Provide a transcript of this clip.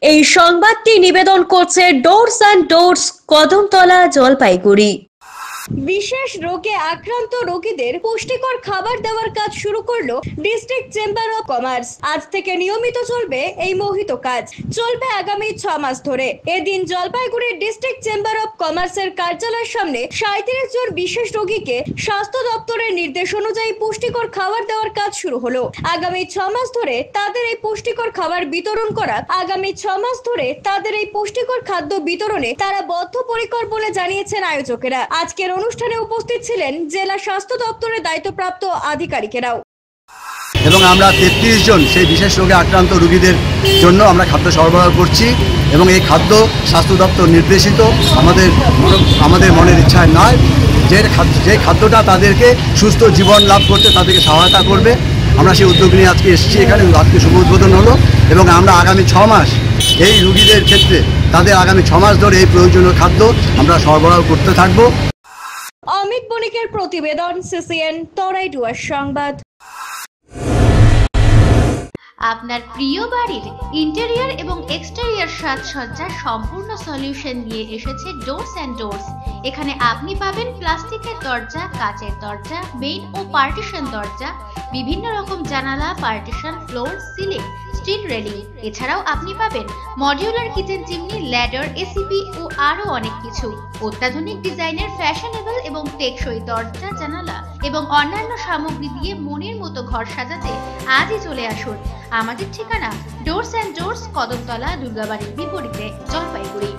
এই সংবাদটি নিবেদন করছে doors and doors, Kadamtala, Jalpaiguri. বিশেষ রোগে আক্রান্ত রোগীদের পুষ্টিকর খাবার দেওয়ার কাজ শুরু করলো ডিস্ট্রিক্ট চেম্বার অফ কমার্স। আজ থেকে নিয়মিত চলবে এই মোহিত কাজ, চলবে আগামী 6 মাস ধরে। এদিন জলপাইগুড়ির ডিস্ট্রিক্ট চেম্বার অফ কমার্সের কার্যালয়ের সামনে 37 জন বিশেষ রোগীকে স্বাস্থ্য দপ্তরের নির্দেশ অনুযায়ী পুষ্টিকর খাবার দেওয়ার কাজ শুরু হলো। আগামী 6 মাস ধরে তাদের এই পুষ্টিকর খাবার বিতরণ করা তাদের এই পুষ্টিকর খাদ্য বিতরণে তারা বদ্ধপরিকর বলে জানিয়েছেন আয়োজকেরা। আজকের অনুষ্ঠানে উপস্থিত ছিলেন জেলা স্বাস্থ্য দপ্তরের দায়িত্বপ্রাপ্ত আধিকারিকেরাও। এবং আমরা 33 জন সেই বিশেষ রোগে আক্রান্ত রোগীদের জন্য আমরা খাদ্য সরবরাহ করছি এবং এই খাদ্য স্বাস্থ্য দপ্তর নির্দেশিত, আমাদের মনের ইচ্ছায় নয়। যে খাদ্যটা তাদেরকে সুস্থ জীবন লাভ করতে তাদেরকে সহায়তা করবে, আমরা সেই উদ্যোগ নিয়ে আজকে এসেছি এখানে। আজকে শুভ উদ্বোধন হলো এবং আমরা আগামী 6 মাস এই রোগীদের ক্ষেত্রে তাদের আগামী 6 মাস ধরে এই প্রয়োজনীয় খাদ্য আমরা সরবরাহ করতে থাকবো। অমিত বণিকের প্রতিবেদন, সিসিএন তরাইডুয়ার সংবাদ। আপনার প্রিয় বাড়ির ইন্টেরিয়র এবং এক্সটেরিয়র সাজসজ্জার সম্পূর্ণ সলিউশন নিয়ে এসেছে ডোরস অ্যান্ড ডোরস। এখানে আপনি পাবেন প্লাস্টিকের দরজা, কাচের দরজা, মেইন ও পার্টিশন দরজা, বিভিন্ন রকম জানালা, partition, floor, ceiling, steel railing. এছাড়াও আপনি পাবেন modular kitchen chimney, ladder, ACP ও আরো অনেক কিছু। অত্যাধুনিক ডিজাইনের ফ্যাশনেবল এবং টেকসই দরজা, জানালা এবং অন্যান্য সামগ্রী দিয়ে মনের মতো ঘর সাজাতে আজই চলে আসুন। আমাদের ঠিকানা ডোরস অ্যান্ড ডোরস, কদমতলা, দুর্গাবাড়ির বিপরীতে, জলপাইগুড়ি।